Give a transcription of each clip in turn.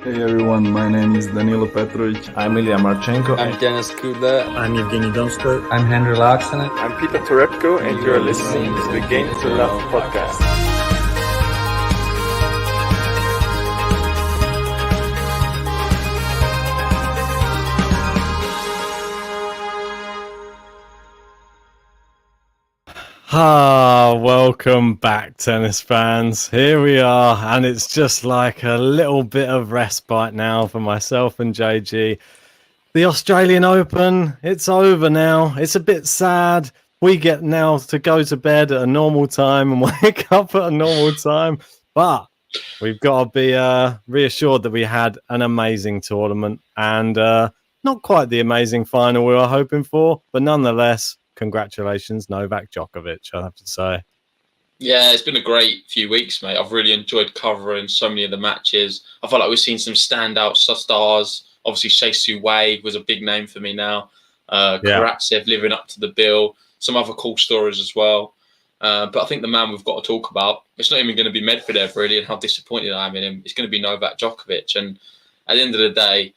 Hey everyone, my name is Danilo Petrovic. I'm Ilya Marchenko. I'm Denis Kudla. I'm Evgeny Donskoy. I'm Henry Laaksonen. I'm Peter Torebko, and you're listening to the Game to Love podcast. Welcome back, tennis fans. Here we are, and it's just like a little bit of respite now for myself and JG. The Australian Open, it's over now. It's a bit sad. We get now to go to bed at a normal time and wake up at a normal time, but we've got to be reassured that we had an amazing tournament and not quite the amazing final we were hoping for, but nonetheless, congratulations, Novak Djokovic, I have to say. Yeah, it's been a great few weeks, mate. I've really enjoyed covering so many of the matches. I felt like we've seen some standout stars. Obviously, Shea Wei was a big name for me now. Karatsev living up to the bill. Some other cool stories as well. But I think the man we've got to talk about, it's not even going to be Medvedev, really, and how disappointed I am in him. It's going to be Novak Djokovic. And at the end of the day,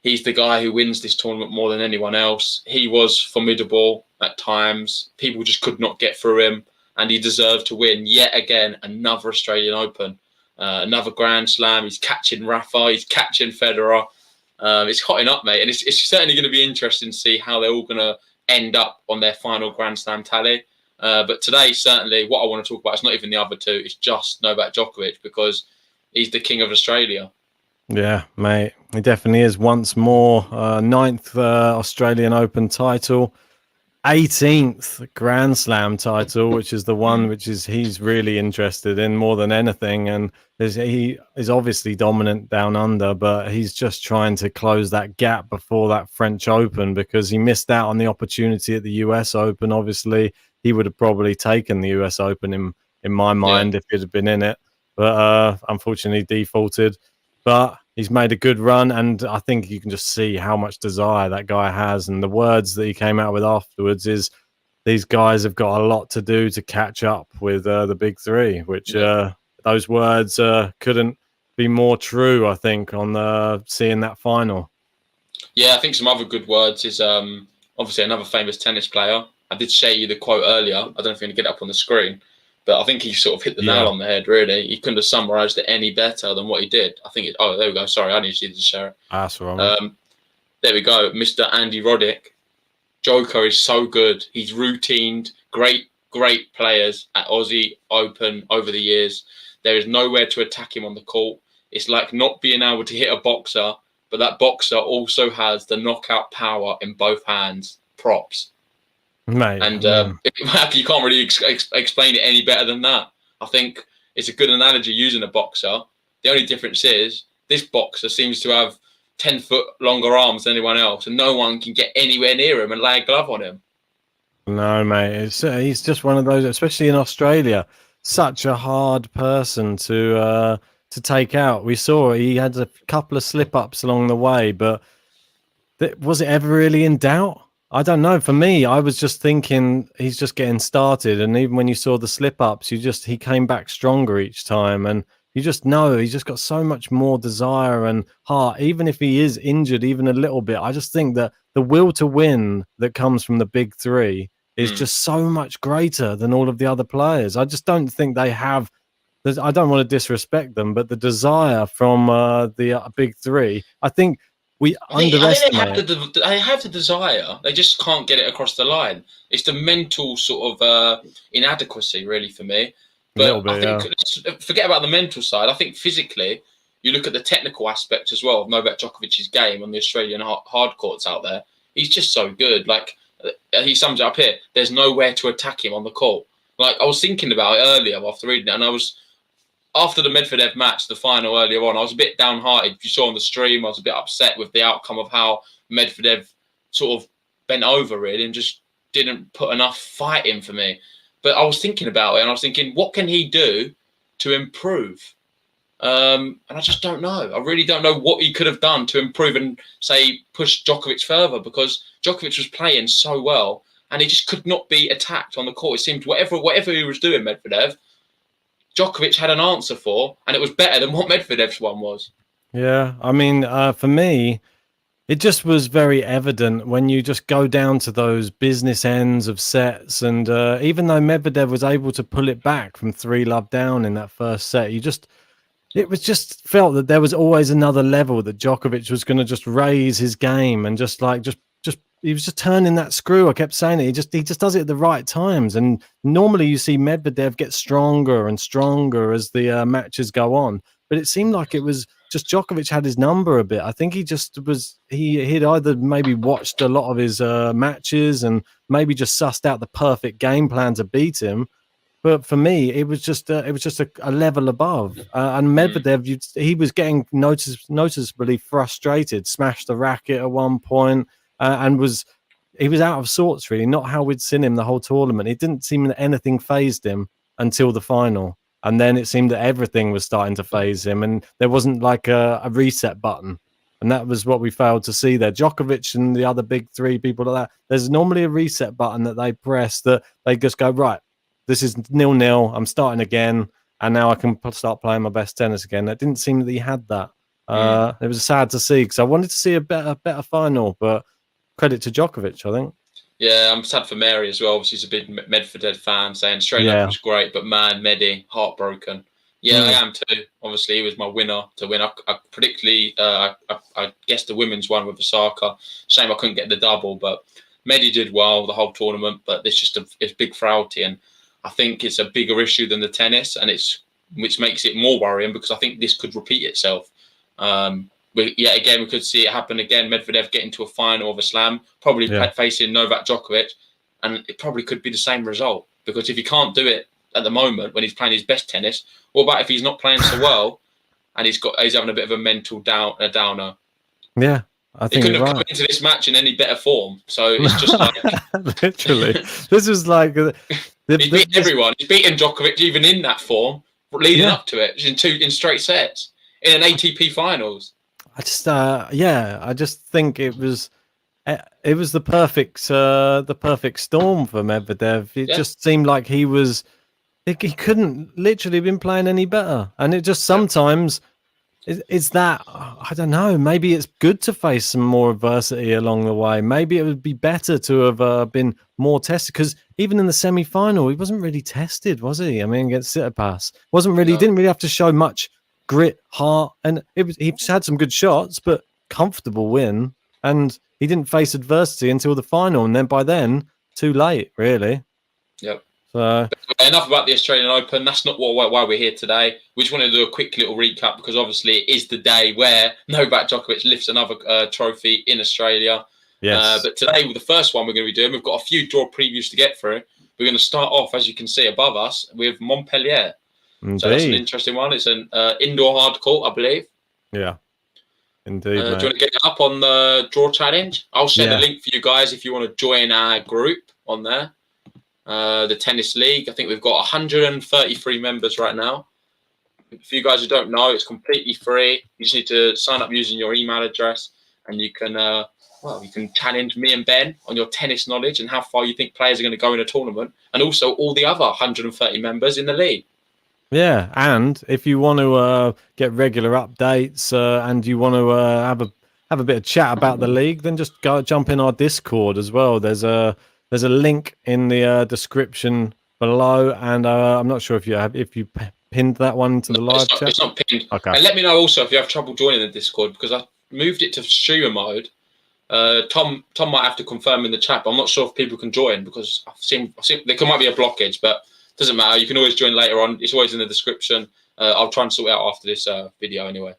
he's the guy who wins this tournament more than anyone else. He was formidable at times. People just could not get through him. And he deserved to win yet again another Australian Open, another Grand Slam. He's catching Rafa. He's catching Federer. It's hotting up, mate. And it's certainly going to be interesting to see how they're all going to end up on their final Grand Slam tally. But today, certainly, what I want to talk about is not even the other two. It's just Novak Djokovic because he's the king of Australia. Yeah, mate. He definitely is. Once more, 9th Australian Open title. 18th Grand Slam title, which is the one which is he's really interested in more than anything. And he is obviously dominant down under, but he's just trying to close that gap before that French Open because he missed out on the opportunity at the US Open. Obviously, he would have probably taken the US Open in my mind if he'd have been in it, but unfortunately defaulted. But he's made a good run, and I think you can just see how much desire that guy has. And the words that he came out with afterwards is these guys have got a lot to do to catch up with the big three, which those words couldn't be more true, I think, on seeing that final. Yeah, I think some other good words is obviously another famous tennis player. I did show you the quote earlier. I don't know if you're going to get it up on the screen. But I think he sort of hit the nail on the head, really. He couldn't have summarised it any better than what he did. I think there we go. Sorry, I need you to share it. That's wrong. There we go. Mr. Andy Roddick. Joker is so good. He's routined great players at Aussie Open over the years. There is nowhere to attack him on the court. It's like not being able to hit a boxer, but that boxer also has the knockout power in both hands. Props. Mate, and you can't really explain it any better than that. I think it's a good analogy using a boxer. The only difference is this boxer seems to have 10-foot longer arms than anyone else, and no one can get anywhere near him and lay a glove on him. No, mate, he's just one of those, especially in Australia, such a hard person to take out. We saw he had a couple of slip-ups along the way, but was it ever really in doubt? I don't know. For me, I was just thinking he's just getting started. And even when you saw the slip-ups, he came back stronger each time. And you just know he's just got so much more desire and heart. Even if he is injured even a little bit, I just think that the will to win that comes from the big three is just so much greater than all of the other players. I just don't think they have, I don't want to disrespect them, but the desire from the big three, I think, we underestimate. They have the desire. They just can't get it across the line. It's the mental sort of inadequacy, really, for me. But I think let's forget about the mental side. I think physically, you look at the technical aspect as well of Novak Djokovic's game on the Australian hard courts out there. He's just so good. Like he sums it up here. There's nowhere to attack him on the court. Like I was thinking about it earlier after reading it, and I was. After the Medvedev match, the final earlier on, I was a bit downhearted. You saw on the stream, I was a bit upset with the outcome of how Medvedev sort of bent over really and just didn't put enough fight in for me. But I was thinking about it and I was thinking, what can he do to improve? And I just don't know. I really don't know what he could have done to improve and, say, push Djokovic further because Djokovic was playing so well and he just could not be attacked on the court. It seemed whatever he was doing, Medvedev, Djokovic had an answer for, and it was better than what Medvedev's one was. Yeah, I mean, for me, it just was very evident when you just go down to those business ends of sets, and even though Medvedev was able to pull it back from 3-love down in that first set, it was just felt that there was always another level that Djokovic was going to just raise his game and just he was just turning that screw. I kept saying it. He just does it at the right times. And normally you see Medvedev get stronger and stronger as the matches go on. But it seemed like it was just Djokovic had his number a bit. I think he'd either maybe watched a lot of his matches and maybe just sussed out the perfect game plan to beat him. But for me, it was just a level above. And Medvedev, he was getting noticeably frustrated, smashed the racket at one point, and he was out of sorts, really. Not how we'd seen him the whole tournament. It didn't seem that anything phased him until the final, and then it seemed that everything was starting to phase him, and there wasn't like a reset button. And that was what we failed to see there. Djokovic and the other big three people like that, there's normally a reset button that they press that they just go, right, this is 0-0. I'm starting again, and now I can start playing my best tennis again. It didn't seem that he had that. It was sad to see because I wanted to see a better final, but credit to Djokovic, I think. Yeah, I'm sad for Mary as well. Obviously, he's a big Medvedev fan, saying Australian Open was great, but man, Medi, heartbroken. Yeah, I am too. Obviously, he was my winner to win. I predictably, I guessed the women's one with Osaka. Shame I couldn't get the double, but Medi did well the whole tournament. But it's just it's big frailty, and I think it's a bigger issue than the tennis, and which makes it more worrying because I think this could repeat itself. We could see it happen again. Medvedev getting to a final of a slam, probably facing Novak Djokovic, and it probably could be the same result. Because if he can't do it at the moment when he's playing his best tennis, what about if he's not playing so well and he's having a bit of a mental downer? Yeah, I think he couldn't have come into this match in any better form. So it's just like literally, this is like he's beaten everyone. He's beaten Djokovic even in that form, leading up to it in straight sets in an ATP finals. I just think it was the perfect storm for Medvedev. It just seemed like he couldn't literally have been playing any better, and it just sometimes is that I don't know. Maybe it's good to face some more adversity along the way. Maybe it would be better to have been more tested because even in the semi-final, he wasn't really tested, was he? I mean, against Tsitsipas, he didn't really have to show much grit, heart, and he had some good shots, but comfortable win, and he didn't face adversity until the final, and then by then, too late, really. Yep. So enough about the Australian Open. That's not why we're here today. We just wanted to do a quick little recap because obviously it is the day where Novak Djokovic lifts another trophy in Australia. Yes. But today, with the first one we're going to be doing, we've got a few draw previews to get through. We're going to start off, as you can see above us, with Montpellier. Indeed. So that's an interesting one. It's an indoor hard court, I believe. Yeah. Indeed. Do you want to get up on the draw challenge? I'll share the link for you guys if you want to join our group on there. The tennis league. I think we've got 133 members right now. For you guys who don't know, it's completely free. You just need to sign up using your email address, and you can you can challenge me and Ben on your tennis knowledge and how far you think players are going to go in a tournament, and also all the other 130 members in the league. Yeah, and if you want to get regular updates and you want to have a bit of chat about the league, then just jump in our Discord as well. There's a link in the description below, and I'm not sure if you pinned that one to the live chat. It's not pinned. Okay. And let me know also if you have trouble joining the Discord because I moved it to streamer mode. Tom might have to confirm in the chat, but I'm not sure if people can join because I've seen there might be a blockage, but. Doesn't matter. You can always join later on. It's always in the description. I'll try and sort it out after this video anyway.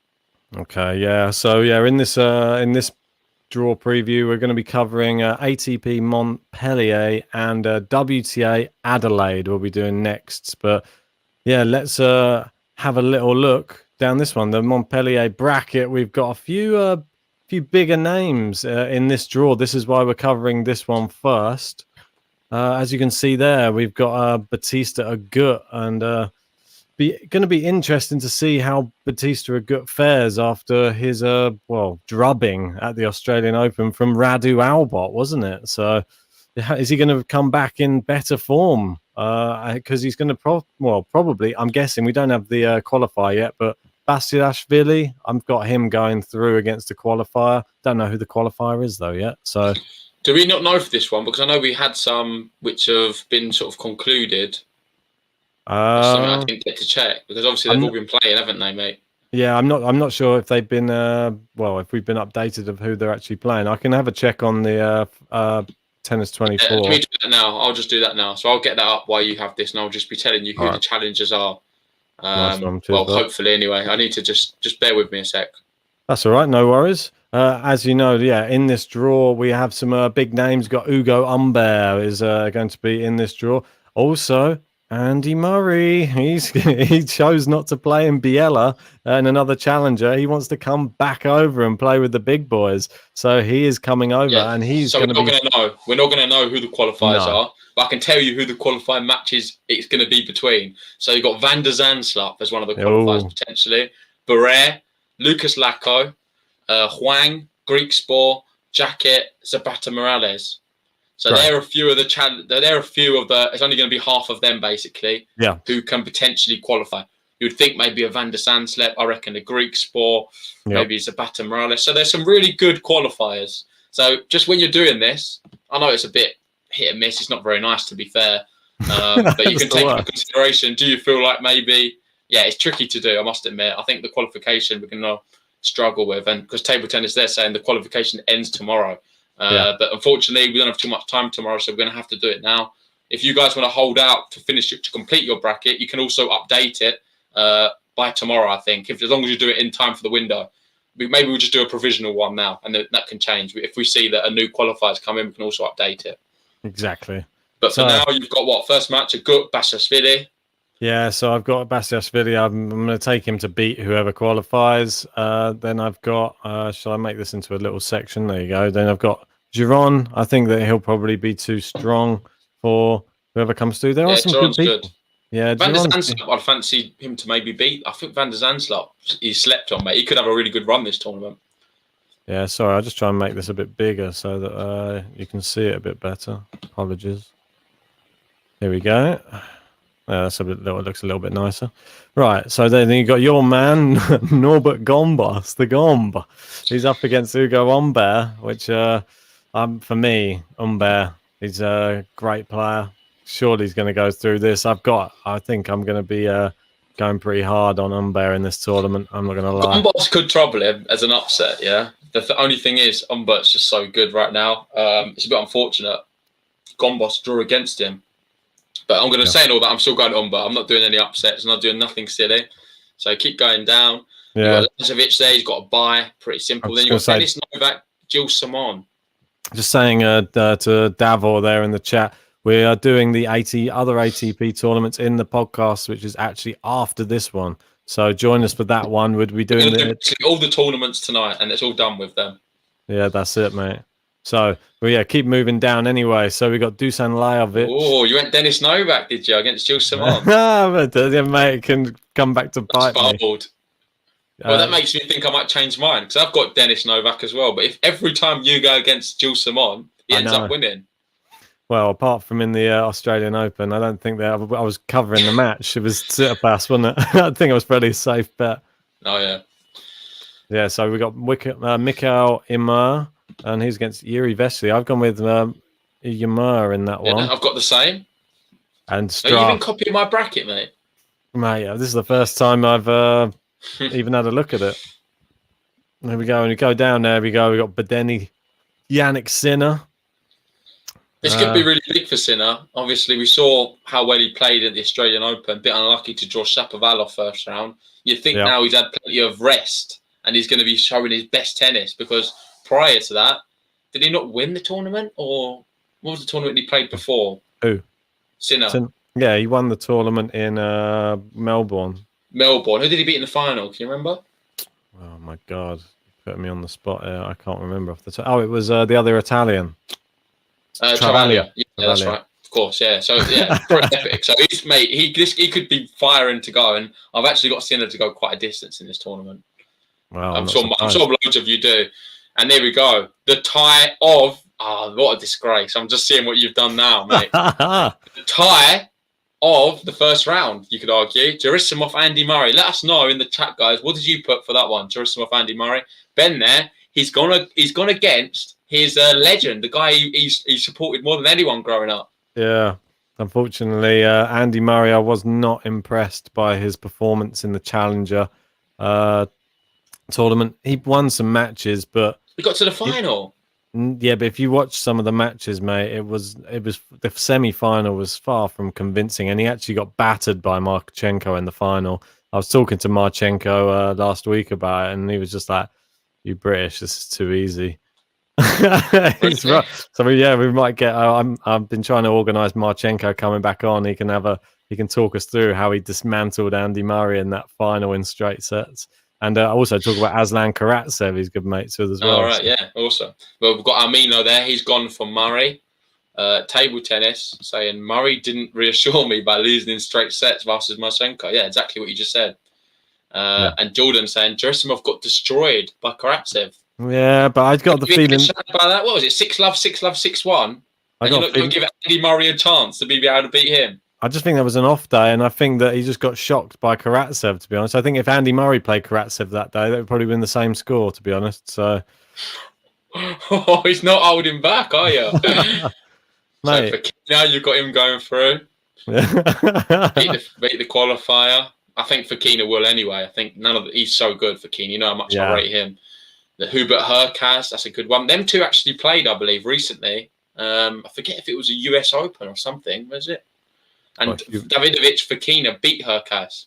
Okay, yeah. So yeah, in this draw preview, we're going to be covering ATP Montpellier and WTA Adelaide. We'll be doing next. But yeah, let's have a little look down this one. The Montpellier bracket. We've got a few bigger names in this draw. This is why we're covering this one first. As you can see there, we've got Bautista Agut, and going to be interesting to see how Bautista Agut fares after his drubbing at the Australian Open from Radu Albot, wasn't it? So is he going to come back in better form? Because he's going to probably, I'm guessing, we don't have the qualifier yet, but Basilashvili. I've got him going through against the qualifier. Don't know who the qualifier is though yet. So, do we not know for this one? Because I know we had some which have been sort of concluded. That's something I didn't get to check because obviously they've all been playing, haven't they, mate? Yeah, I'm not sure if they've been if we've been updated of who they're actually playing. I can have a check on the Tennis 24. Let me do that now. I'll just do that now. So I'll get that up while you have this, and I'll just be telling you who the challengers are. Nice one. Cheers, well, hopefully, anyway. I need to just bear with me a sec. That's all right. No worries. As you know, in this draw we have some big names. Got Ugo Humbert is going to be in this draw. Also, Andy Murray. He chose not to play in Biella and another challenger. He wants to come back over and play with the big boys. So he is coming over, and he's so going to be. We're not going to know who the qualifiers are, but I can tell you who the qualifying matches it's going to be between. So you've got Van der Zandschulp as one of the qualifiers potentially. Barrère, Lucas Lacko, Huang, Greek Spore, Jacket, Zapata Morales. So there are a few of the It's only going to be half of them basically. Yeah. Who can potentially qualify? You would think maybe a Van der Zandschulp. I reckon a Greek Spore, maybe Zapata Morales. So there's some really good qualifiers. So just when you're doing this, I know it's a bit hit and miss. It's not very nice to be fair, but you can take into consideration. Do you feel like maybe? Yeah, it's tricky to do. I must admit. I think the qualification we're going to struggle with, and because table tennis, they're saying the qualification ends tomorrow. But unfortunately, we don't have too much time tomorrow, so we're going to have to do it now. If you guys want to hold out to finish it, to complete your bracket, you can also update it by tomorrow, I think, as long as you do it in time for the window. Maybe we'll just do a provisional one now, and that can change. If we see that a new qualifier's come in, we can also update it. Exactly. But for now, you've got what? First match, a Gut Basilashvili. Yeah, so I've got Basilashvili. I'm going to take him to beat whoever qualifies. Then I've got, shall I make this into a little section? There you go. Then I've got Giron. I think that he'll probably be too strong for whoever comes through. There are some Giron's good people. Good. Yeah, Van der Zandschulp, I'd fancy him to maybe beat. I think Van der Zandschulp, he's slept on, mate. He could have a really good run this tournament. Yeah, sorry. I'll just try and make this a bit bigger so that you can see it a bit better. Apologies. Here we go. Yeah, that's it looks a little bit nicer. Right, so then you got your man, Norbert Gombos, the Gomb. He's up against Ugo Humbert, which, for me, Humbert, he's a great player. Surely he's going to go through this. I think I'm going to be going pretty hard on Humbert in this tournament. I'm not going to lie. Gombos could trouble him as an upset, yeah? The only thing is, Humbert's just so good right now. It's a bit unfortunate. Gombos draw against him. But I'm going to say all that. I'm still going on, but I'm not doing any upsets. I'm not doing nothing silly. So keep going down. Yeah. You've got Lazovic there. He's got a bye. Pretty simple. Then you've got Denis Novak, Gilles Simon. Just saying to Davor there in the chat, we are doing the other ATP tournaments in the podcast, which is actually after this one. So join us for that one. We'd be doing all the tournaments tonight, and it's all done with them. Yeah, that's it, mate. So, keep moving down anyway. So we got Dusan Lajovic. Oh, you went Denis Novak, did you, against Gilles Simon? But mate, can come back to bite me. Well, that makes me think I might change mine, because I've got Denis Novak as well. But if every time you go against Gilles Simon, he ends up winning. Well, apart from in the Australian Open, I don't think that I was covering the match. It was Tsitsipas, wasn't it? I think it was fairly safe bet. Oh, yeah. Yeah, so we got Mikael Ymer. And he's against Yuri Vesely. I've gone with Ymer in that one. I've got the same. And Are you even copying my bracket, mate? Mate, this is the first time I've even had a look at it. There we go. And you go down there, we go. We got Badeni, Yannick Sinner. This could be really big for Sinner. Obviously, we saw how well he played at the Australian Open. A bit unlucky to draw Shapovalov first round. You think now he's had plenty of rest and he's going to be showing his best tennis, because prior to that, did he not win the tournament, or what was the tournament he played before? Who? Sinner. Yeah, he won the tournament in Melbourne. Who did he beat in the final? Can you remember? Oh my God, putting me on the spot here. I can't remember off the top. Oh, it was the other Italian. Travaglia. Yeah, that's right. Of course, yeah. So yeah, pretty epic. So he's mate. He could be firing to go, and I've actually got Sinner to go quite a distance in this tournament. Wow, I'm sure loads of you do. And there we go. The tie of... what a disgrace. I'm just seeing what you've done now, mate. The tie of the first round, you could argue. Gerasimov, Andy Murray. Let us know in the chat, guys. What did you put for that one? Gerasimov, Andy Murray. Ben there, he's gone against his legend, the guy he supported more than anyone growing up. Yeah. Unfortunately, Andy Murray, I was not impressed by his performance in the Challenger tournament. He won some matches, but he got to the final. Yeah, but if you watch some of the matches, mate, it was the semi-final was far from convincing, and he actually got battered by Marchenko in the final. I was talking to Marchenko last week about it, and he was just like, "You British, this is too easy." He's right. So yeah, we might get. I've been trying to organise Marchenko coming back on. He can talk us through how he dismantled Andy Murray in that final in straight sets. And also talk about Aslan Karatsev, he's good mates with as well. All right, yeah, awesome. Well, we've got Amino there. He's gone for Murray. Table tennis, saying Murray didn't reassure me by losing in straight sets versus Marchenko. Yeah, exactly what you just said. And Jordan saying Gerasimov got destroyed by Karatsev. Yeah, but I got the feeling... By that. What was it? 6-love, 6-love, 6-1? And you're not going to give Andy Murray a chance to be able to beat him? I just think that was an off day, and I think that he just got shocked by Karatsev, to be honest. I think if Andy Murray played Karatsev that day, that would probably win the same score, to be honest. So, oh, he's not holding back, are you? Mate. So now you've got him going through. beat the qualifier. I think Fokina will anyway. I think he's so good, Fokina. You know how much I rate him. The Hubert Hurkacz, that's a good one. Them two actually played, I believe, recently. I forget if it was a US Open or something, was it? And Davidovich Fokina beat Hurkacz.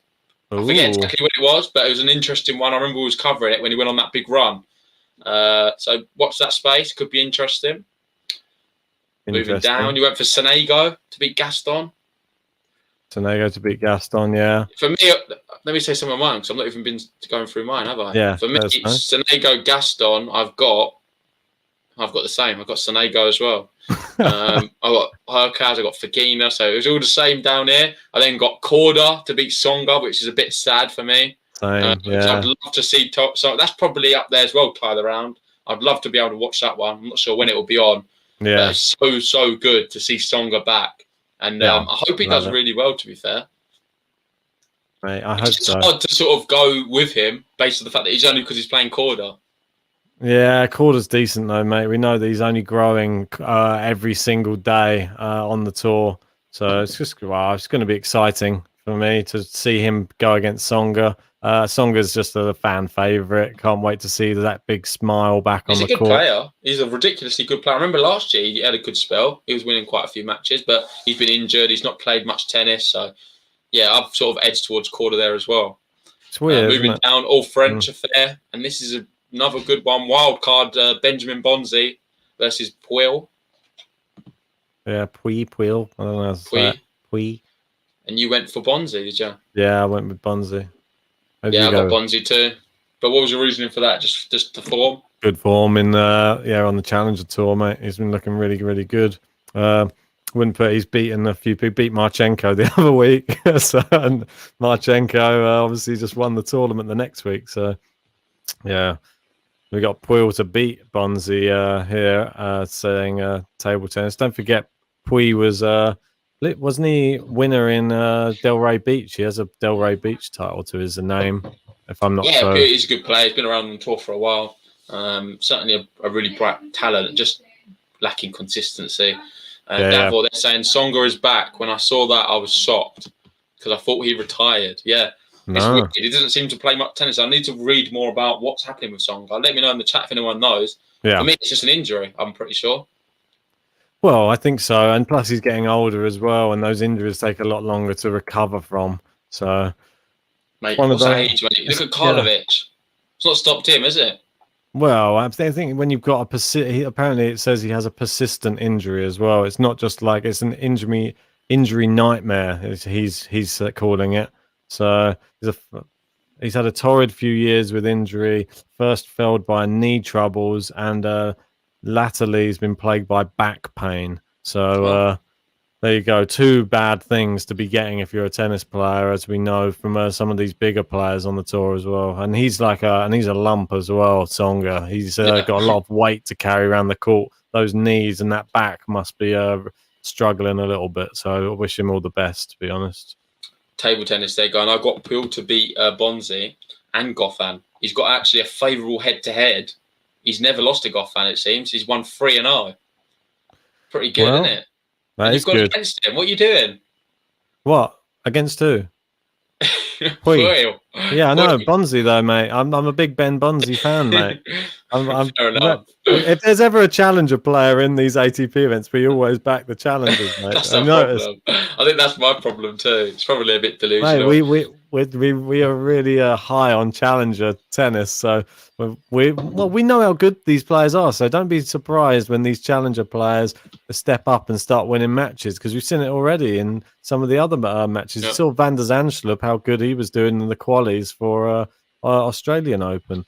I forget exactly what it was, but it was an interesting one. I remember we was covering it when he went on that big run. So watch that space. Could be interesting. Moving down, you went for Sonego to beat Gaston. Sonego to beat Gaston, yeah. For me, let me say some of mine, because I've not even been going through mine, have I? Yeah. For me, Sonego, Gaston, I've got the same. I've got Sonego as well. I've got Hurkacz, I've got Fokina, so it was all the same down here. I then got Korda to beat Tsonga, which is a bit sad for me. Same, So I'd love to see so that's probably up there as well, Tyler Round. I'd love to be able to watch that one. I'm not sure when it will be on. Yeah. But it's so good to see Tsonga back. And I hope he does really well, to be fair. Mate, I hope so. It's hard to sort of go with him based on the fact that he's only because he's playing Korda. Yeah, Korda's decent though, mate. We know that he's only growing every single day on the tour. So it's just it's going to be exciting for me to see him go against Tsonga. Tsonga's just a fan favourite. Can't wait to see that big smile back on the court. He's a good player. He's a ridiculously good player. I remember last year he had a good spell. He was winning quite a few matches, but he's been injured. He's not played much tennis. So, yeah, I've sort of edged towards Korda there as well. It's weird, moving down, all French affair. And this is another good one. Wild card, Benjamin Bonzi versus Puel. Yeah, Puel. I don't know how to say it. Puel. And you went for Bonzi, did you? Yeah, I went with Bonzi. I got Bonzi too. But what was your reasoning for that? Just the form? Good form in on the Challenger Tour, mate. He's been looking really, really good. Wouldn't put he's beaten a few people. Beat Marchenko the other week. So, and Marchenko obviously just won the tournament the next week. So, yeah. We got Puel to beat Bonzi here, saying table tennis. Don't forget, Puy wasn't he winner in Delray Beach? He has a Delray Beach title to his name, if I'm not sure. Yeah, he's a good player. He's been around on the tour for a while. Certainly a really bright talent, just lacking consistency. Therefore, they're saying Tsonga is back. When I saw that, I was shocked because I thought he retired. Yeah. It's weird. He doesn't seem to play much tennis. I need to read more about what's happening with Tsonga. Let me know in the chat if anyone knows. Yeah. For me, it's just an injury, I'm pretty sure. Well, I think so. And plus, he's getting older as well, and those injuries take a lot longer to recover from. So, mate, what's that age, mate? Look at Karlovic. It's not stopped him, is it? Well, I think when you've got apparently it says he has a persistent injury as well. It's not just like it's an injury nightmare. He's calling it. So he's had a torrid few years with injury. First felled by knee troubles, and latterly he's been plagued by back pain. So there you go. Two bad things to be getting if you're a tennis player, as we know from some of these bigger players on the tour as well. And he's he's a lump as well, Tsonga. He's got a lot of weight to carry around the court. Those knees and that back must be struggling a little bit. So I wish him all the best, to be honest. Table tennis there, going. I got Peel to beat Bonzi and Goffin. He's got actually a favourable head-to-head. He's never lost to Goffin, it seems. He's won 3-0. Pretty good, isn't it? That is you've got good. Against him. What are you doing? What? Against who? Foil. Yeah, I know. Bonzi, though, mate. I'm a big Ben Bonzi fan, mate. Fair enough. If there's ever a challenger player in these ATP events, we always back the challengers, mate. That's the problem. I think that's my problem too. It's probably a bit delusional. Mate, we are really high on challenger tennis, so we know how good these players are. So don't be surprised when these challenger players step up and start winning matches, because we've seen it already in some of the other matches. You saw Van der Zandschulp, how good he was doing in the qualies for Australian Open.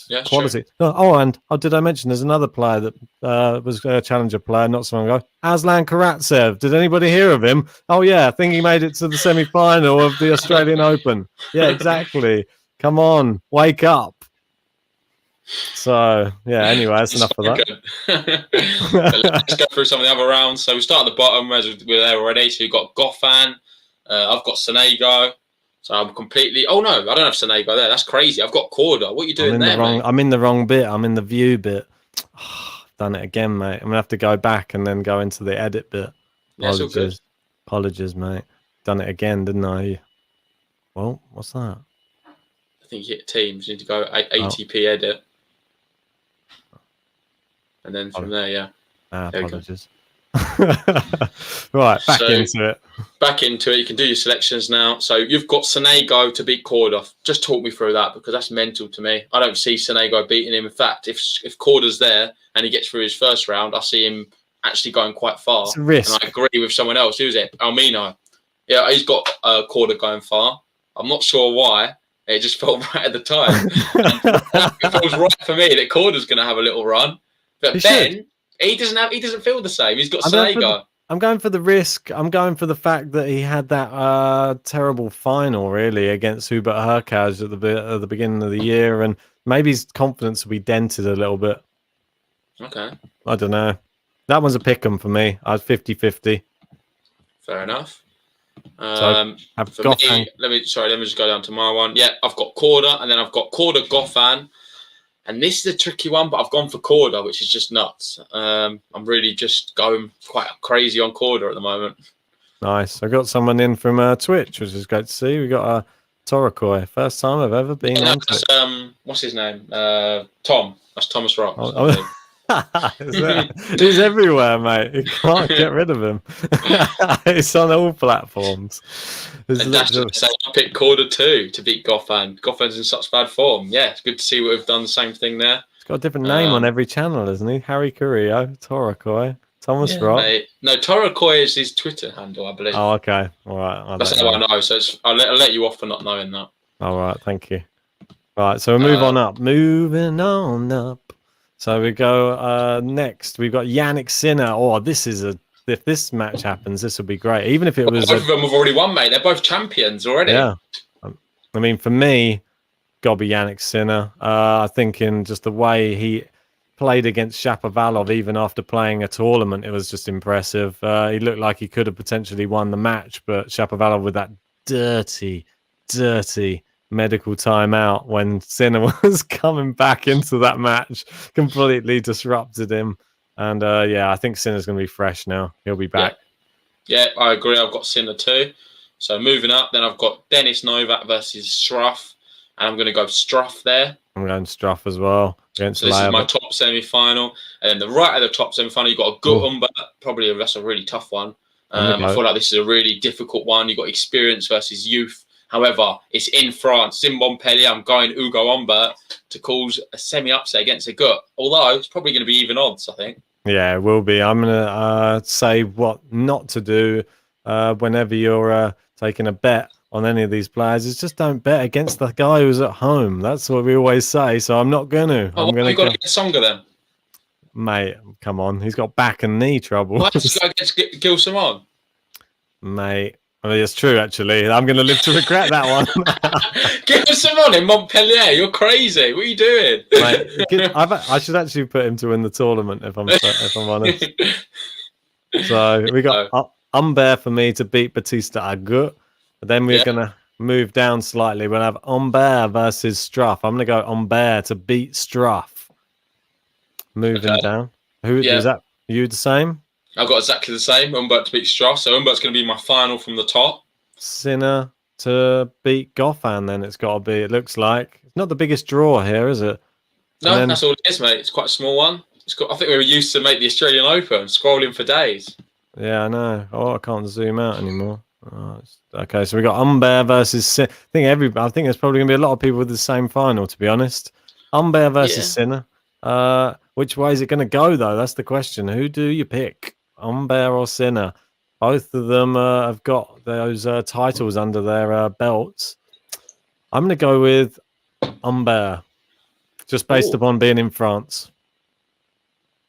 Yeah, quality. And did I mention there's another player that was a challenger player not so long ago? Aslan Karatsev. Did anybody hear of him? Oh yeah, I think he made it to the semi-final of the Australian Open. Yeah, exactly. Come on, wake up. So yeah, anyway, that's enough of that. Let's go through some of the other rounds. So we start at the bottom as we're there already. So you've got Goffin. I've got Sonego. So I'm completely... Oh, no, I don't have Sonego there. That's crazy. I've got Korda. What are you doing there, mate? I'm in the wrong bit. I'm in the view bit. Done it again, mate. I'm going to have to go back and then go into the edit bit. That's all good. Apologies, mate. Done it again, didn't I? Well, what's that? I think you hit Teams. You need to go ATP edit. And then from there, yeah. Apologies. Right, back into it. Back into it. You can do your selections now. So you've got Sonego to beat Korda. Just talk me through that, because that's mental to me. I don't see Sonego beating him. In fact, if Korda's there and he gets through his first round, I see him actually going quite far. It's a risk. And I agree with someone else. Who's it? Almino. Yeah, he's got Korda going far. I'm not sure why. It just felt right at the time. It feels right for me that Korda's going to have a little run. But Ben, he doesn't feel the same. He's got Sonego. I'm going for the risk. I'm going for the fact that he had that terrible final, really, against Hubert Hurkacz at the beginning of the year, and maybe his confidence will be dented a little bit. Okay. I don't know. That one's a pick-em for me. I was 50-50. Fair enough. So for me, let me just go down to my one. Yeah, I've got Korda, and then I've got Korda Goffin. And this is a tricky one, but I've gone for Korda, which is just nuts. I'm really just going quite crazy on Korda at the moment. Nice. I got someone in from Twitch, which is great to see. We got Torakoi. First time I've ever been on Twitch. What's his name? Tom. That's Thomas Rock. He's everywhere, mate. You can't get rid of him. It's on all platforms. And that's just say I picked Korda too to beat Goffin. Goffin's in such bad form. Yeah, it's good to see we've done the same thing there. He's got a different name on every channel, isn't he? Harry Carrillo, Torakoi, Thomas Rock. Mate. No, Torakoi is his Twitter handle, I believe. Oh, okay. All right. That's how I know. So I'll let you off for not knowing that. All right. Thank you. All right. So we'll move on up. Moving on up. So we go next. We've got Yannick Sinner. Oh, if this match happens, this will be great. Even if it was... Both of them have already won, mate. They're both champions already. Yeah. I mean, for me, got to be Yannick Sinner. I think in just the way he played against Shapovalov, even after playing a tournament, it was just impressive. He looked like he could have potentially won the match, but Shapovalov with that dirty medical timeout when Sinner was coming back into that match completely disrupted him. And I think Sinner's going to be fresh now. He'll be back. Yeah, I agree. I've got Sinner too. So moving up, then I've got Dennis Novak versus Struff, and I'm going to go Struff there. I'm going Struff as well. So this is my top semi-final. And then the right of the top semi-final, you've got a good Humbert. Probably that's a really tough one. I feel like this is a really difficult one. You've got experience versus youth. However, it's in France, in Montpellier. I'm going Ugo Humbert to cause a semi-upset against a gut. Although it's probably going to be even odds, I think. Yeah, it will be. I'm going to say what not to do whenever you're taking a bet on any of these players is just don't bet against the guy who's at home. That's what we always say. So I'm not going to. I'm going to got to get Tsonga then. Mate, come on. He's got back and knee trouble. Why just go against Gil Simon? Mate. I mean, it's true, actually. I'm going to live to regret that one. Give us some on in Montpellier. You're crazy. What are you doing? Mate, I should actually put him to win the tournament, if I'm honest. So we got Humbert for me to beat Batista Agut. But then we're going to move down slightly. We'll have Humbert versus Struff. I'm going to go Humbert to beat Struff. Moving down. Who is that? You the same? I've got exactly the same. Humbert to beat Struff. So Humbert's going to be my final from the top. Sinner to beat Goffin, then it's got to be. It looks like it's not the biggest draw here, is it? No, that's all it is, mate. It's quite a small one. I think we were used to make the Australian Open scrolling for days. Yeah, I know. Oh, I can't zoom out anymore. Okay, so we got Humbert versus Sinner. I think there's probably going to be a lot of people with the same final, to be honest. Humbert versus Sinner. Which way is it going to go, though? That's the question. Who do you pick, Humbert or Sinner? Both of them have got those titles under their belts. I'm going to go with Humbert, just based upon being in France.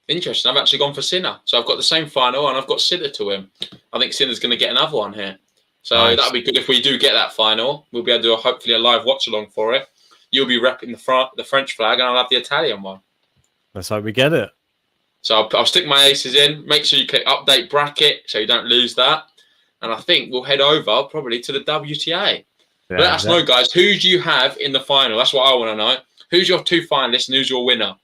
Interesting. I've actually gone for Sinner. So I've got the same final and I've got Sinner to win. I think Sinner's going to get another one here. So that'll be good if we do get that final. We'll be able to do hopefully a live watch along for it. You'll be repping the French flag and I'll have the Italian one. Let's hope we get it. So I'll stick my aces in. Make sure you click update bracket so you don't lose that. And I think we'll head over probably to the WTA. But let us know, guys, who do you have in the final? That's what I want to know. Who's your two finalists and who's your winner?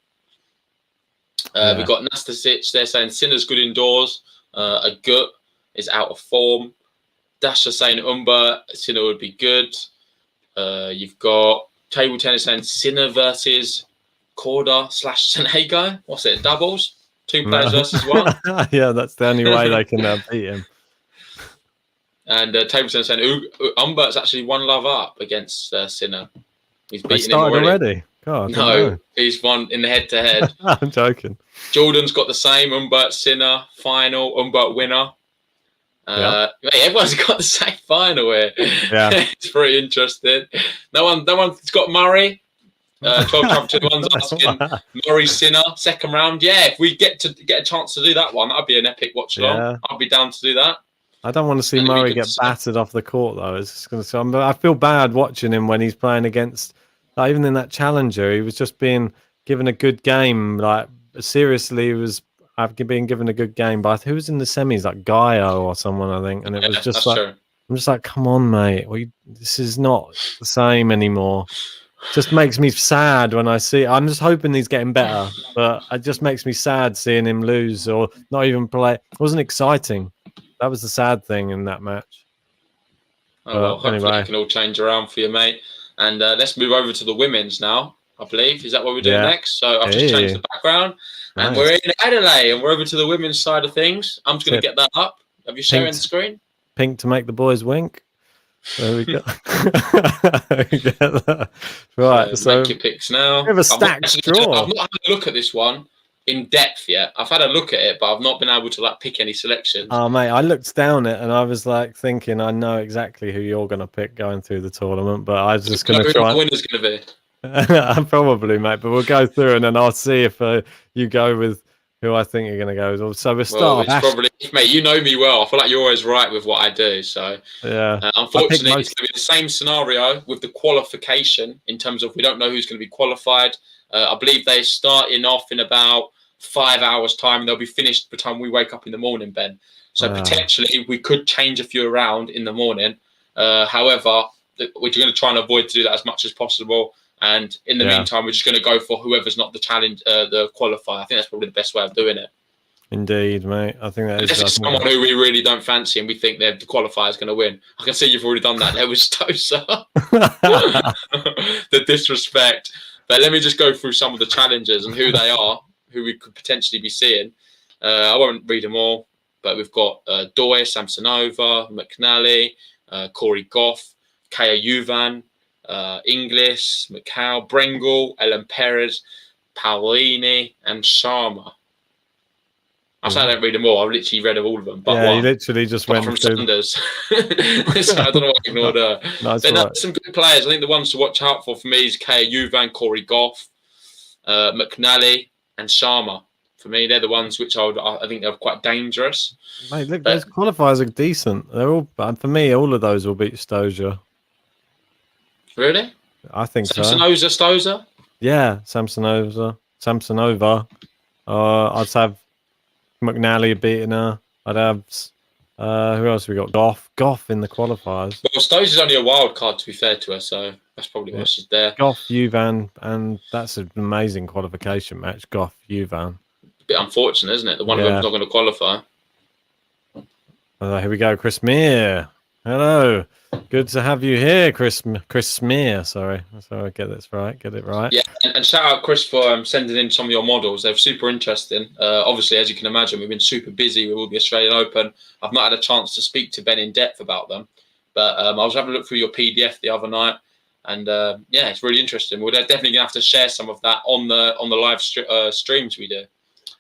We've got Nastasic. They're saying Sinner's good indoors. Agut is out of form. Dasha saying Humbert, Sinner would be good. You've got Table Tennis saying Sinner versus Korda/Sonego. What's it? Doubles? Two players versus one? Yeah, that's the only way they can beat him. And Table Tennis saying Humbert's actually one love up against Sinner. He's beaten him already. God, no, he's won in the head-to-head. I'm joking. Jordan's got the same. Humbert, Sinner, final. Humbert, winner. Everyone's got the same final here. Yeah. It's pretty interesting. No one's got Murray. 12-2-1's asking Murray, Sinner, second round. Yeah, if we get a chance to do that one, that'd be an epic watch along. Yeah. I'd be down to do that. I don't want to see Murray get battered off the court though. It's going to. I feel bad watching him when he's playing against. Even in that challenger, he was just being given a good game. Like seriously, he was being given a good game. But who was in the semis? Like Gaio or someone, I think. And it was just like, true. I'm just like, come on, mate. This is not the same anymore. Just makes me sad when I see. I'm just hoping he's getting better, but it just makes me sad seeing him lose or not even play. It wasn't exciting. That was the sad thing in that match. Hopefully it can all change around for you, mate. And let's move over to the women's now, I believe. Is that what we're doing next? So I've just changed the background. And we're in Adelaide, and we're over to the women's side of things. I'm just going to get that up. Have you sharing the screen? Pink to make the boys wink. There we go. Right, so make your picks now. We have a stacked draw. I've not had a look at this one in depth yet. I've had a look at it, but I've not been able to pick any selections. Oh mate, I looked down it and I was thinking I know exactly who you're going to pick going through the tournament, but I was just going to try. Who the winner's going to be? Probably, mate. But we'll go through and then I'll see if you go with who I think you're going to go with. So we'll start. Probably, mate. You know me well. I feel like you're always right with what I do. So yeah. Unfortunately, it's going to be the same scenario with the qualification in terms of we don't know who's going to be qualified. I believe they're starting off in about 5 hours' time. They'll be finished by the time we wake up in the morning, Ben. So potentially we could change a few around in the morning. However, we're going to try and avoid to do that as much as possible. And in the meantime, we're just going to go for whoever's not the challenge, the qualifier. I think that's probably the best way of doing it. Indeed, mate. I think that is someone who we really don't fancy and we think the qualifier is going to win. I can see you've already done that there with Stosa. The disrespect. But let me just go through some of the challengers and who they are, who we could potentially be seeing. I won't read them all, but we've got Doi, Samsonova, McNally, Corey Goff, Kaya Juvan, Inglis, Macau, Brengel, Ellen Perez, Paolini, and Sharma. I don't read them all. I've literally read all of them. But you literally just went from Sanders. So I don't know what I ignored her. There's some good players. I think the ones to watch out for me is Kaya Juvan, Corey Goff, McNally, and Sharma. For me, they're the ones which I think they're quite dangerous. Mate, look, those qualifiers are decent. They're all, for me, all of those will beat Stoja. Really? I think Samsonova, Stoza? Yeah, Samsonova. I'd have McNally beating her. I'd have who else we got? Goff in the qualifiers. Well, Stones is only a wild card, to be fair to her, so that's probably why she's there. Goff, Juvan, and that's an amazing qualification match. Goff, Juvan. Bit unfortunate, isn't it? The one of them's not going to qualify. Here we go, Chris Meir. Hello, good to have you here, Chris Meir. Sorry, get this right. Get it right. Yeah, and shout out Chris for sending in some of your models. They're super interesting. Obviously, as you can imagine, we've been super busy with all the Australian Open. I've not had a chance to speak to Ben in depth about them, but I was having a look through your PDF the other night, and yeah, it's really interesting. We're definitely gonna have to share some of that on the live streams we do.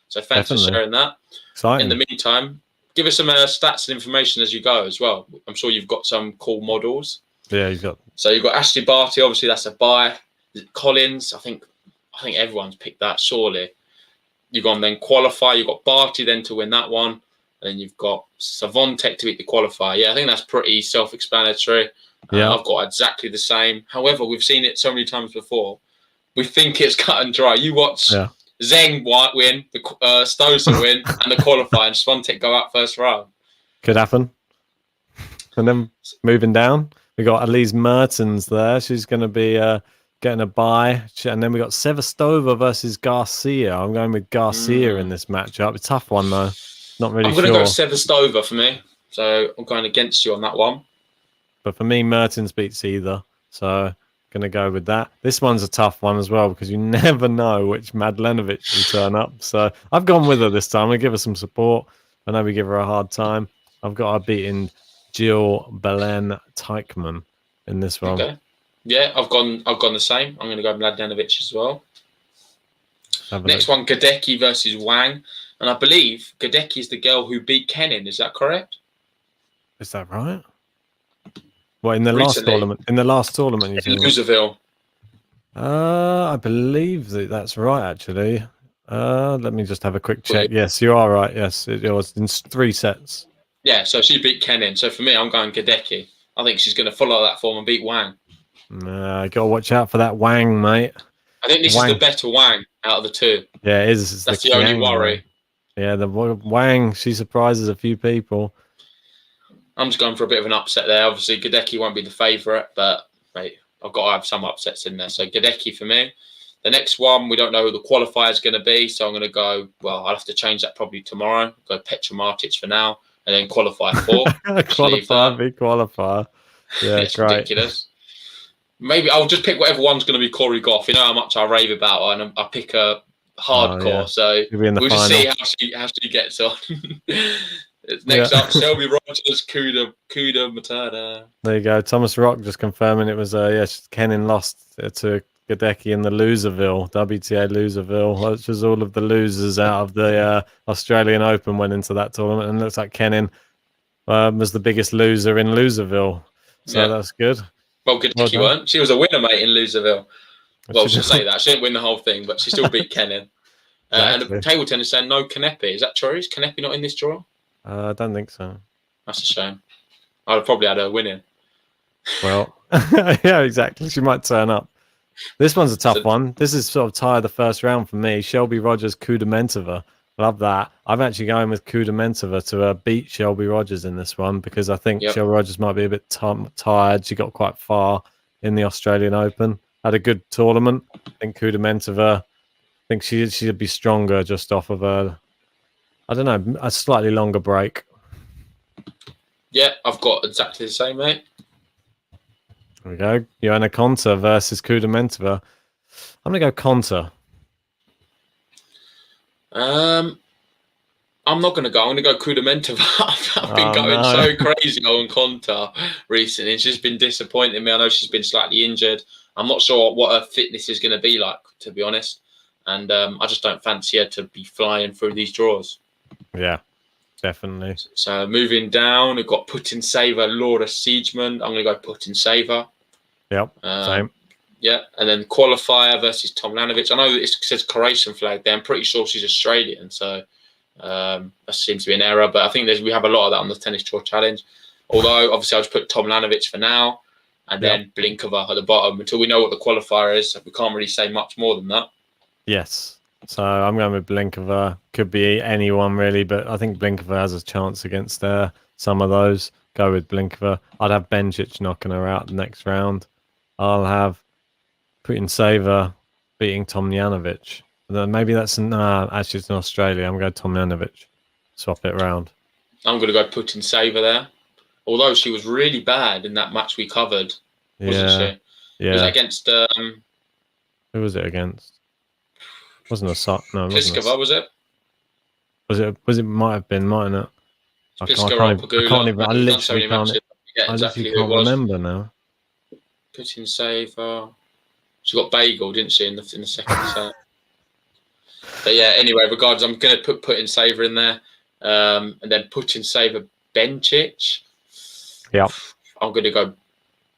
So thanks for sharing that. Exciting. In the meantime, give us some stats and information as you go as well. I'm sure you've got some cool models. Yeah, you've got. So you've got Ashley Barty. Obviously, that's a buy. Collins. I think everyone's picked that. Surely. You've gone then qualify. You've got Barty then to win that one. And then you've got Savontek to beat the qualifier. Yeah, I think that's pretty self-explanatory. Yeah, I've got exactly the same. However, we've seen it so many times before. We think it's cut and dry. You watch. Yeah. Zeng White win, the Stoser win, and the qualifier, and Swiatek go out first round. Could happen. And then moving down, we got Elise Mertens there. She's going to be getting a bye. And then we got Sevastova versus Garcia. I'm going with Garcia in this matchup. A tough one, though. Not really sure. I'm going to go Sevastova for me. So I'm going against you on that one. But for me, Mertens beats either. So going to go with that. This one's a tough one as well because you never know which Madlenovic will turn up. So I've gone with her this time. I give her some support. I know we give her a hard time. I've got her beating Jill Belen Teichmann in this one. Okay. Yeah, I've gone the same. I'm going to go Mladenovic as well. Next one, Gadecki versus Wang. And I believe Gadecki is the girl who beat Kenin. Is that correct? Is that right? What, in the last tournament? In the last tournament, in Loserville. I believe that's right, actually. Let me just have a quick check. Yes, you are right. Yes, it was in 3 sets. Yeah, so she beat Kenin. So for me, I'm going Gadecki. I think she's going to follow that form and beat Wang. Got to watch out for that Wang, mate. I think this is the better Wang out of the two. Yeah, it is. That's the only worry. Yeah, the Wang, she surprises a few people. I'm just going for a bit of an upset there. Obviously, Gadecki won't be the favourite, but mate, I've got to have some upsets in there. So Gadecki for me. The next one, we don't know who the qualifier is going to be, so I'm going to go. Well, I'll have to change that probably tomorrow. Go Petra Martic for now, and then qualify 4. Qualifier, big qualifier. Yeah, it's great. Ridiculous. Maybe I'll just pick whatever one's going to be Corey Goff. You know how much I rave about her, and I pick a hardcore. Yeah. So we'll just see how she gets on. Next up, Shelby Rogers, Kuda Materna. There you go. Thomas Rock just confirming it was Kenin lost to Gadecki in the Loserville, WTA Loserville, which was all of the losers out of the Australian Open went into that tournament, and it looks like Kenin was the biggest loser in Loserville. So that's good. Well, Gadecki weren't. She was a winner, mate, in Loserville. Well, she'll say that. She didn't win the whole thing, but she still beat Kenin. And the table tennis saying no Kanepi. Is that true? Is Kanepi not in this draw? I don't think so. That's a shame. I'd have probably had her winning. Well, yeah, exactly. She might turn up. This one's a tough one. This is sort of tie of the first round for me. Shelby Rogers, Kudermentova. Love that. I'm actually going with Kudermentova to beat Shelby Rogers in this one because I think Shelby Rogers might be a bit tired. She got quite far in the Australian Open. Had a good tournament. I think Kudermentova, I think she'd be stronger just off of I don't know, a slightly longer break. Yeah, I've got exactly the same, mate. There we go. Joanna Konta versus Kudermentova. I'm going to go Konta. I'm not going to go. I'm going to go Kudermentova. I've been going so crazy on Konta recently. It's just been disappointing me. I know she's been slightly injured. I'm not sure what her fitness is going to be like, to be honest. And I just don't fancy her to be flying through these draws. Yeah, definitely. So moving down, we've got Putin Saver, Laura Siegemund. I'm going to go Putin Saver. Yep, same. Yeah, and then qualifier versus Tomljanovic. I know it says Croatian flag there. I'm pretty sure she's Australian, so that seems to be an error. But I think we have a lot of that on the Tennis Tour Challenge. Although, obviously, I'll just put Tomljanovic for now, and then Blinkova at the bottom until we know what the qualifier is. We can't really say much more than that. Yes. So I'm going with Blinkova. Could be anyone really, but I think Blinkova has a chance against some of those. Go with Blinkova. I'd have Bencic knocking her out the next round. I'll have Putin-Sava beating Tomljanovic. Maybe that's actually it's in Australia. I'm going Tomljanovic. Swap it around. I'm going to go Putin-Sava there. Although she was really bad in that match we covered, wasn't she? Yeah. Was it against... who was it against? Wasn't a sock. No, it wasn't. Pliskova, was it? Was it? Might have been, mightn't it? I can't even. I literally can't remember now. Putin-Sava. She got bagel, didn't she, in the second set? But yeah, anyway, regardless, I'm going to put Putin-Sava in there. And then Putin-Sava Bencic. Yep. I'm going to go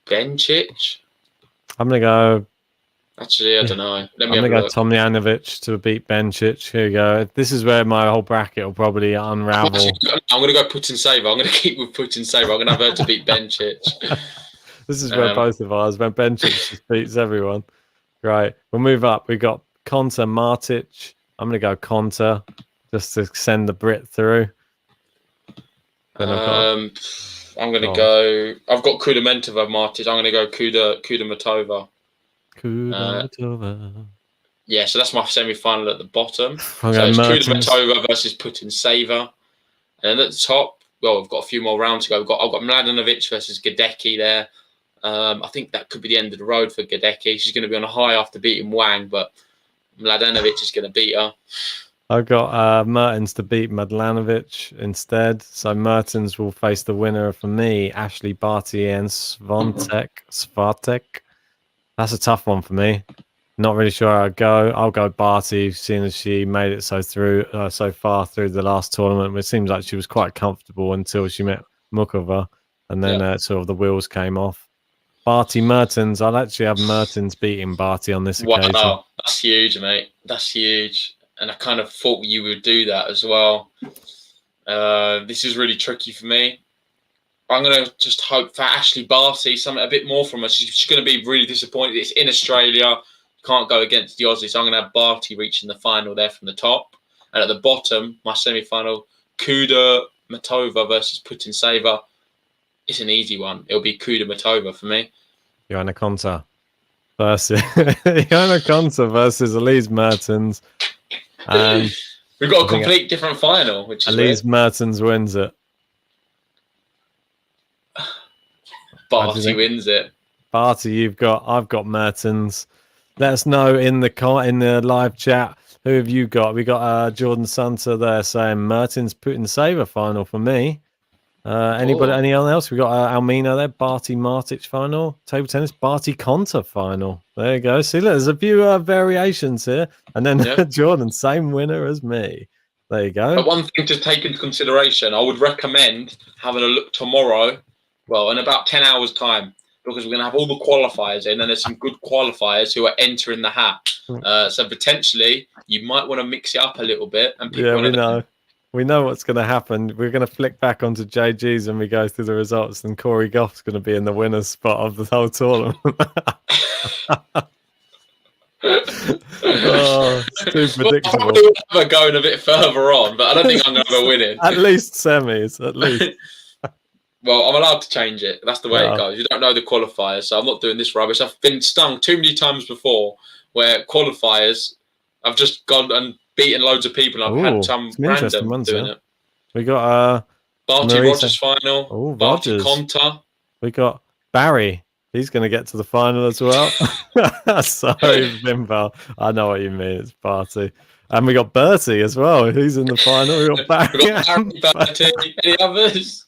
Bencic. I'm going to go... Actually, I don't know. I'm going to go Tomljanovic to beat Bencic. Here we go. This is where my whole bracket will probably unravel. I'm going to go Putin-Sava. I'm going to keep with Putin-Sava. I'm going to have her to beat Bencic. This is where both of ours, when Bencic just beats everyone. Right. We'll move up. We've got Konta Martic. I'm going to go Konta just to send the Brit through. Then I'm going to go... I've got Kudermetova Martic. I'm going to go Kudermetova. Yeah, so that's my semi-final at the bottom. So it's Kudermetova versus Putin-Sava. And then at the top, well, we've got a few more rounds to go. I've got Mladenovic versus Gadecki there. I think that could be the end of the road for Gadecki. She's going to be on a high after beating Wang, but Mladenovic is going to beat her. I've got Mertens to beat Mladenovic instead. So Mertens will face the winner for me, Ashley Barty and Swiatek. That's a tough one for me. Not really sure how I'd go. I'll go Barty, seeing as she made it so far through the last tournament. It seems like she was quite comfortable until she met Mukova, and then sort of the wheels came off. Barty Mertens. I'd actually have Mertens beating Barty on this occasion. Wow, that's huge, mate. That's huge. And I kind of thought you would do that as well. This is really tricky for me. I'm going to just hope for Ashley Barty something a bit more from her. She's going to be really disappointed. It's in Australia. Can't go against the Aussies. So I'm going to have Barty reaching the final there from the top. And at the bottom, my semi-final, Kudermetova versus Putin-Sava. It's an easy one. It'll be Kudermetova for me. Joanna Konta versus Elise Mertens. And we've got a complete different final, which is Elise Mertens wins it. Barty wins it. Barty, I've got Mertens. Let us know in the live chat. Who have you got? We got Jordan Sunter there saying Mertens Putin-Sava final for me. Anyone else? We got Almina there. Barty Martic final. Table tennis. Barty Konta final. There you go. See, look, there's a few variations here. And then Jordan, same winner as me. There you go. But one thing to take into consideration, I would recommend having a look tomorrow. Well, in about 10 hours' time, because we're going to have all the qualifiers in, and there's some good qualifiers who are entering the hat. So potentially, you might want to mix it up a little bit and pick one of them. We know what's going to happen. We're going to flick back onto JG's when we go through the results, and Corey Goff's going to be in the winner's spot of the whole tournament. Oh, it's too predictable. Well, I probably going a bit further on, but I don't think I'm going to have a winning. At least semis, at least. Well, I'm allowed to change it. That's the way it goes. You don't know the qualifiers, so I'm not doing this rubbish. I've been stung too many times before where qualifiers, I've just gone and beaten loads of people and I've had some random doing it. We got Barty Rogers final. Barty Konta. We got Barry. He's going to get to the final as well. Sorry, Bimbo. I know what you mean. It's Barty. And we got Bertie as well. He's in the final. We got Barry. We got Barry, Bertie. Any others?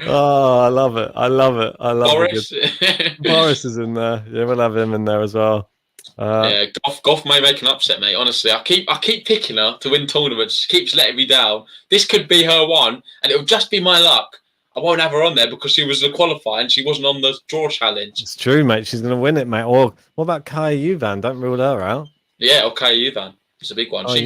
Oh, I love it. I love Boris. it. Boris is in there. Yeah, we'll have him in there as well. Goff may make an upset, mate. Honestly, I keep picking her to win tournaments. She keeps letting me down. This could be her one, and it'll just be my luck. I won't have her on there because she was a qualifier and she wasn't on the draw challenge. It's true, mate. She's going to win it, mate. Or what about Kaya Yuvan? Don't rule her out. Yeah, or Kaya Yuvan. It's a big one. She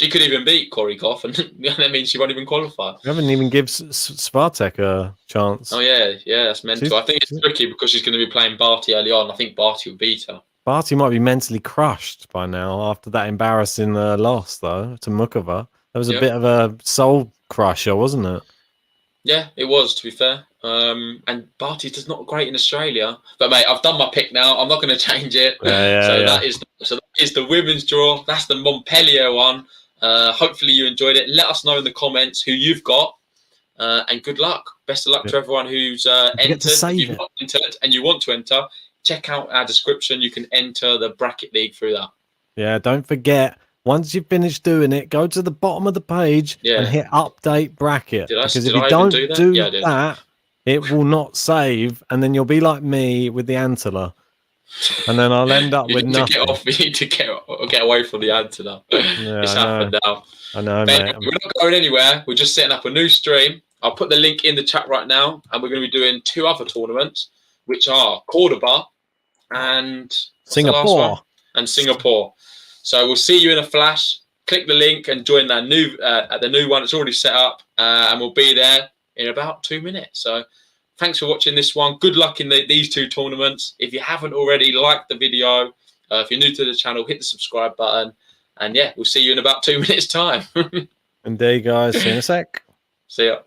could even beat Corey Goff, and that means she won't even qualify. We haven't even given Swiatek a chance. Oh, yeah, that's mental. I think it's tricky because she's going to be playing Barty early on. I think Barty will beat her. Barty might be mentally crushed by now after that embarrassing loss, though, to Mukova. That was a bit of a soul crusher, wasn't it? Yeah, it was, to be fair. And Barty's just not great in Australia. But, mate, I've done my pick now. I'm not going to change it. That is the women's draw. That's the Montpellier one. Hopefully you enjoyed it. Let us know in the comments who you've got. And good luck. Best of luck to everyone who's entered. If you've not entered and you want to enter, check out our description. You can enter the bracket league through that. Yeah, don't forget, once you've finished doing it, go to the bottom of the page and hit update bracket. Because if you don't do that, it will not save. And then you'll be like me with the Antler. And then I'll end up with nothing. You need to get away from the Antler. It's happened now. I know, mate. We're not going anywhere. We're just setting up a new stream. I'll put the link in the chat right now. And we're going to be doing 2 other tournaments, which are Cordoba and Singapore. So we'll see you in a flash. Click the link and join that the new one. It's already set up, and we'll be there in about 2 minutes. So thanks for watching this one. Good luck in these 2 tournaments. If you haven't already, like the video. If you're new to the channel, hit the subscribe button. And yeah, we'll see you in about 2 minutes' time. Indeed, guys. See you in a sec. See ya.